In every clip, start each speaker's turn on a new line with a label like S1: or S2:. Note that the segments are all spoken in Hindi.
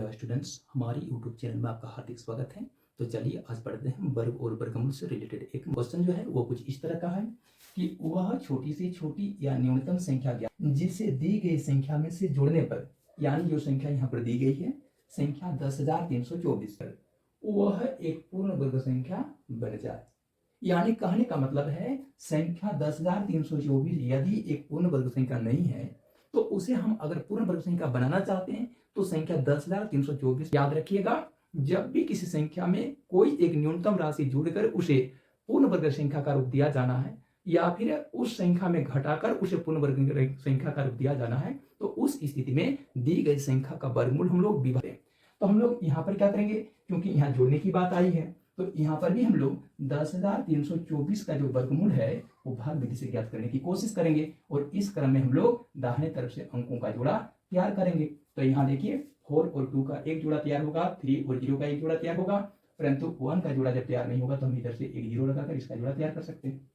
S1: हेलो स्टूडेंट्स, हमारी यूट्यूब चैनल में आपका हार्दिक स्वागत है। तो चलिए आज पढ़ते हैं वर्ग और वर्गमूल से रिलेटेड एक क्वेश्चन जो है वो कुछ इस तरह का है कि वह छोटी से छोटी या न्यूनतम संख्या ज्ञात जिसे दी गई संख्या में से जोड़ने पर, यानी जो संख्या यहाँ पर दी गई है संख्या 10,324 पर, वह एक पूर्ण वर्ग संख्या बन जाए। यानी कहने का मतलब है संख्या 10,324 यदि एक पूर्ण वर्ग संख्या नहीं है तो उसे हम अगर पूर्ण वर्ग संख्या बनाना चाहते हैं तो संख्या 10,324। याद रखिएगा, जब भी किसी संख्या में कोई एक न्यूनतम राशि जोड़कर उसे पूर्ण वर्ग संख्या का रूप दिया जाना है या फिर उस संख्या में घटाकर उसे पूर्ण वर्ग संख्या का रूप दिया जाना है, तो उस स्थिति में दी गई संख्या का वर्गमूल हम लोग विभाजन। तो हम लोग यहाँ पर क्या करेंगे, क्योंकि यहाँ जोड़ने की बात आई है तो यहाँ पर भी हम लोग 10,324 का जो वर्गमूल है वो भाग विधि से ज्ञात करने की कोशिश करेंगे और इस क्रम में हम लोग दाहिने तरफ से अंकों का जोड़ा तैयार करेंगे। तो यहाँ देखिए 4 और 2 का एक जोड़ा तैयार होगा, 3 और 0 का एक जोड़ा तैयार होगा, परंतु 1 का जोड़ा जब तैयार नहीं होगा तो हम इधर से एक 0 लगाकर इसका जोड़ा तैयार कर सकते हैं।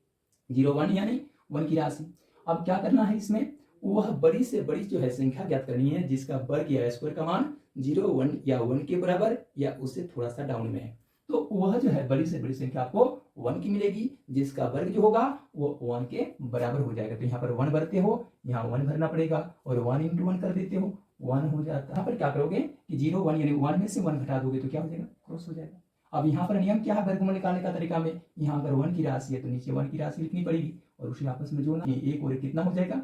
S1: 0 1 यानी 1 की राशि। अब क्या करना है, इसमें वह बड़ी से बड़ी जो है संख्या ज्ञात करनी है जिसका वर्ग या स्क्वायर का मान 0 1 या 1 के बराबर या उससे थोड़ा सा डाउन में है। तो वह जो है बड़ी से बड़ी संख्या आपको 1 की मिलेगी जिसका वर्ग जो होगा वो 1 के बराबर हो जाएगा। तो यहाँ पर 1 भरते हो, यहाँ 1 भरना पड़ेगा और 1 इंटू 1 कर देते हो, 1 हो जाता है। यहाँ पर क्या करोगे कि 0 1 यानी 1 में से 1 घटा दोगे तो क्या हो जाएगा, क्रॉस हो जाएगा। अब यहाँ पर नियम क्या है वर्गमूल निकालने का तरीका में, यहाँ अगर 1 की राशि है तो नीचे 1 की राशि लिखनी पड़ेगी और उसे आपस में जोड़ना। ये एक और कितना हो जाएगा,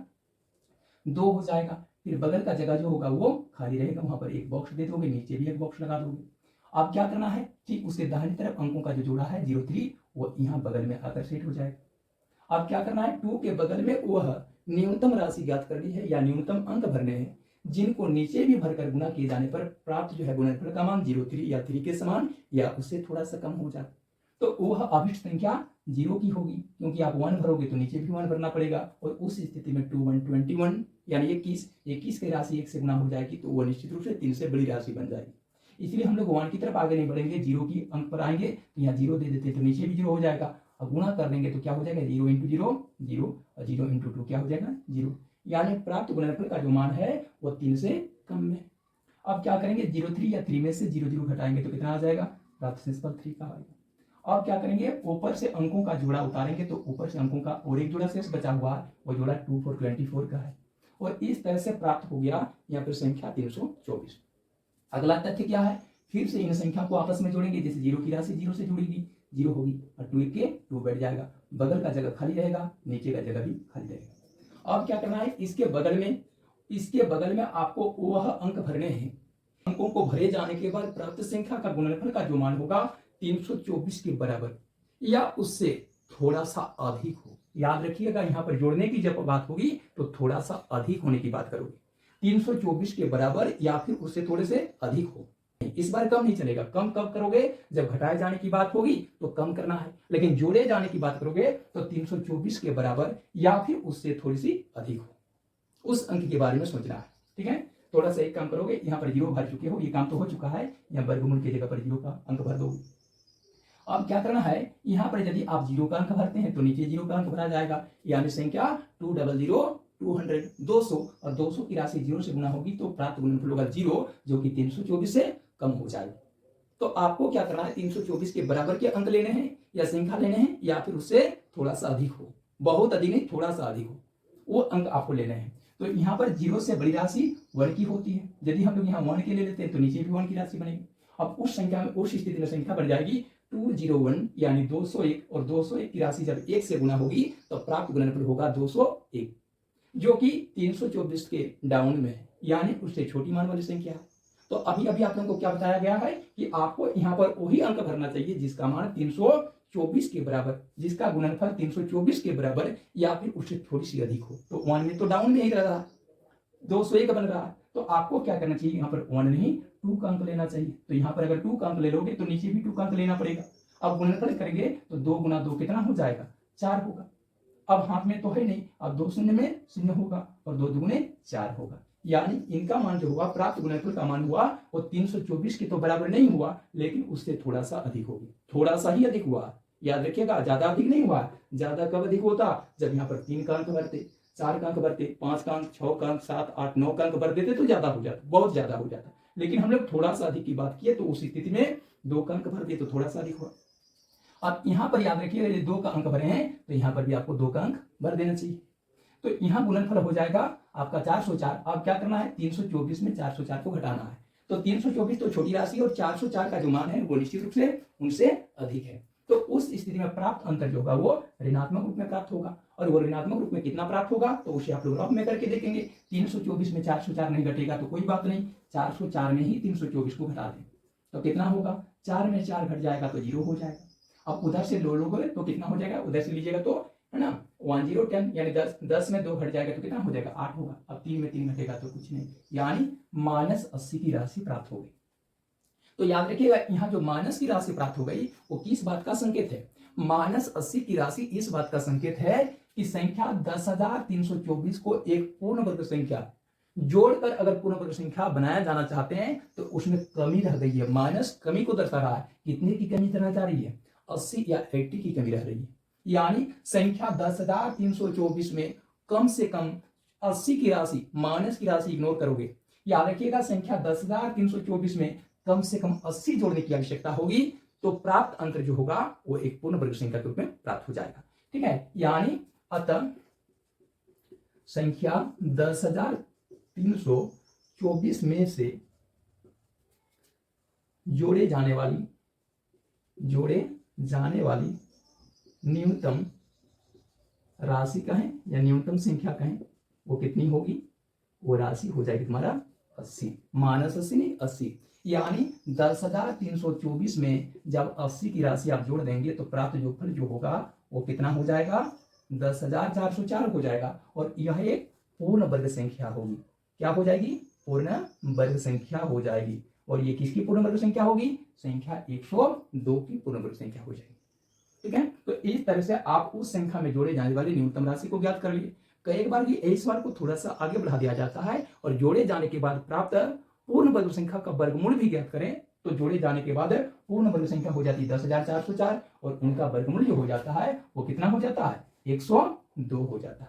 S1: 2 हो जाएगा। फिर बगल का जगह जो होगा वो खाली रहेगा, वहां पर एक बॉक्स दे दोगे, नीचे भी एक बॉक्स लगा दोगे। अब क्या करना है, ठीक उसके दाहिनी तरफ अंकों का जो जोड़ा है 03 वो यहाँ बगल में आकर सेट हो जाएगा। अब क्या करना है, 2 के बगल में वह न्यूनतम राशि ज्ञात करनी है या न्यूनतम अंक भरने हैं जिनको नीचे भी भरकर गुणा किए जाने पर प्राप्त जो है गुणनफल का मान 03 या 3 के समान या उससे थोड़ा सा कम हो जाता। तो वह अभिष्ट संख्या 0 की होगी, क्योंकि आप 1 भरोगे तो नीचे भी 1 भरना पड़ेगा और उस स्थिति में 2 1 21 यानी 21 की राशि 1 से गुणा हो जाएगी तो वह निश्चित रूप से 3 से बड़ी राशि बन जाएगी। इसलिए हम लोग 1 की तरफ आगे नहीं बढ़ेंगे, 0 की अंक पर आएंगे तो यहाँ 0 दे देते हैं तो नीचे भी 0 हो जाएगा। अब गुणा कर देंगे तो क्या हो जाएगा, 0 इंटू 0 0 और 0 इंटू 2 क्या हो जाएगा 0, यानी प्राप्त गुणनफल का जो मान है वो 3 से कम में। अब क्या करेंगे, 03 या 3 में से 0 0 घटाएंगे तो कितना आ जाएगा, प्राप्त शेषफल 3 का आएगा। अब क्या करेंगे, ऊपर से अंकों का जोड़ा उतारेंगे तो ऊपर से अंकों का और एक जोड़ा शेष बचा हुआ है, वो जोड़ा 2 4 24 का है और इस तरह से प्राप्त हो गया यहाँ पर संख्या 324। अगला तथ्य क्या है, फिर से इन संख्या को आपस में जोड़ेंगे, जैसे 0 की राशि 0 से जुड़ेगी 0 होगी और 2 के 2 बैठ जाएगा, बगल का जगह खाली रहेगा, नीचे का जगह भी खाली रहेगा। अब क्या करना है, इसके बगल में आपको वह अंक भरने हैं। अंकों को भरे जाने के बाद प्राप्त संख्या का गुणनफल का जो मान होगा 324 के बराबर या उससे थोड़ा सा अधिक हो। याद रखिएगा, यहाँ पर जोड़ने की जब बात होगी तो थोड़ा सा अधिक होने की बात करोगे, 324 के बराबर या फिर उससे थोड़े से अधिक हो। इस बार कम नहीं चलेगा, कम कब करोगे, जब घटाए जाने की बात होगी तो कम करना है, लेकिन जोड़े जाने की बात करोगे तो 324 के बराबर या फिर उससे थोड़ी सी अधिक हो, उस अंक के बारे में सोचना है। ठीक है, थोड़ा सा एक काम करोगे, यहाँ पर 0 भर चुके हो, ये काम तो हो चुका है, यहाँ वर्गमूल की जगह पर 0 का अंक भर दोगे। अब क्या करना है, यहाँ पर यदि आप 0 का अंक भरते हैं तो नीचे 0 का अंक भरा जाएगा, यानी संख्या 200 200 200 और 200 की राशि 0 से गुना होगी तो प्राप्त गुणनफल होगा 0, जो कि 324 से कम हो जाएगा। तो आपको क्या करना है, 324 के बराबर के अंक लेने हैं या संख्या लेने हैं या फिर उससे थोड़ा सा अधिक हो, बहुत अधिक नहीं थोड़ा सा अधिक हो, वो अंक आपको लेने हैं। तो यहाँ पर 0 से बड़ी राशि 1 की होती है, यदि हम लोग यहाँ 1 के ले लेते हैं तो नीचे भी 1 की राशि बनेगी। अब उस संख्या में उस स्थिति में संख्या बन जाएगी 201 यानी 201 और 201 की राशि जब 1 से गुना होगी तो प्राप्त गुणनफल होगा 201, जो कि 324 के डाउन में है, यानी उससे छोटी मान वाली संख्या है। तो अभी आप लोगों को क्या बताया गया है कि आपको यहाँ पर वही अंक भरना चाहिए जिसका मान 324 के बराबर, जिसका गुणनफल 324 के बराबर या फिर उससे थोड़ी सी अधिक हो। तो 1 में तो डाउन में ही रह रहा, 201 बन रहा है, तो आपको क्या करना चाहिए, यहाँ पर 1 नहीं 2 का अंक लेना चाहिए। तो यहाँ पर अगर 2 का अंक ले लोगे तो नीचे भी 2 का अंक लेना पड़ेगा। अब गुणनफल करेंगे तो 2 गुना 2 कितना हो जाएगा, 4 होगा। अब हाथ में तो है नहीं, अब 2 शून्य में शून्य होगा और 2 दुगुने 4 होगा, यानी इनका मान जो हुआ प्राप्त गुणनफल का मान हुआ वो 324 के तो बराबर नहीं हुआ, लेकिन उससे थोड़ा सा अधिक होगी, थोड़ा सा ही अधिक हुआ। याद रखिएगा, ज्यादा अधिक नहीं हुआ। ज्यादा कब अधिक होता, जब यहाँ पर 3 का अंक भरते, 4 का अंक भरते, 5 का अंक, 6 का अंक, 7 8 9 का अंक भर देते तो ज्यादा हो जाता, बहुत ज्यादा हो जाता। लेकिन हम लोग थोड़ा सा अधिक की बात किए तो उस स्थिति में 2 का अंक भर दिए तो थोड़ा सा अधिक हुआ। अब यहाँ पर याद रखिए, यदि 2 का अंक भरे हैं तो यहाँ पर भी आपको 2 का अंक भर देना चाहिए। तो यहाँ गुणनफल हो जाएगा आपका 404। अब क्या करना है, 324 में 404 को घटाना है। तो 324 तो छोटी राशि और 404 का जो मान है वो निश्चित रूप से उनसे अधिक है। तो उस स्थिति में प्राप्त अंतर जो होगा वो ऋणात्मक रूप में प्राप्त होगा। और वो ऋणात्मक रूप में कितना प्राप्त होगा तो उसे आप लोग रफ में करके देखेंगे। 324 में 404 नहीं घटेगा तो कोई बात नहीं, 404 में ही 324 को घटा दें तो कितना होगा, 4 में 4 घट जाएगा तो 0 हो जाएगा। अब उधर से लोगे तो कितना हो जाएगा, उधर से लीजिएगा तो है ना 1010 यानी 10 में 2 घट जाएगा तो कितना हो जाएगा, 8 होगा। अब 3 में 3 घटेगा तो कुछ नहीं, यानी -80 की राशि प्राप्त हो गई। तो याद रखिएगा यहाँ जो माइनस की राशि प्राप्त हो गई वो किस बात का संकेत है, -80 की राशि इस बात का संकेत है कि संख्या 10,324 को एक पूर्ण वर्ग संख्या जोड़कर अगर पूर्ण वर्ग संख्या बनाया जाना चाहते हैं तो उसमें कमी रह गई है। माइनस कमी को दर्शा रहा है, कितने की कमी रहना चाह रही है, 80 या 80 की कमी रह रही है। यानी संख्या 10,324 में कम से कम 80 की राशि, माइनस की राशि इग्नोर करोगे। याद रखिएगा संख्या 10,324 में कम से कम 80 जोड़ने की आवश्यकता होगी तो प्राप्त अंतर जो होगा वो एक पूर्ण वर्ग संख्या के रूप में प्राप्त हो जाएगा। ठीक है, यानी अतः संख्या 10,324 में से जोड़े जाने वाली न्यूनतम राशि कहें या न्यूनतम संख्या कहें वो कितनी होगी, वो राशि हो जाएगी तुम्हारा 80, -80 नहीं 80। यानी 10,324 में जब 80 की राशि आप जोड़ देंगे तो प्राप्त योगफल जो होगा वो कितना हो जाएगा, 10,404 हो जाएगा। और यह एक पूर्ण वर्ग संख्या होगी। क्या हो जाएगी, पूर्ण वर्ग संख्या हो जाएगी। और ये किसकी पूर्ण वर्ग संख्या होगी, संख्या 102 की पूर्ण वर्ग संख्या हो जाएगी। ठीक है, तो इस तरह से आप उस संख्या में जोड़े जाने वाली न्यूनतम राशि को ज्ञात कर लिए। कई बार इस सवाल को थोड़ा सा आगे बढ़ा दिया जाता है और जोड़े जाने के बाद प्राप्त पूर्ण वर्ग संख्या का वर्गमूल भी ज्ञात करें तो जोड़े जाने के बाद पूर्ण वर्ग संख्या हो जाती है 10,404 और उनका वर्गमूल जो हो जाता है वो कितना हो जाता है, 102 हो जाता है।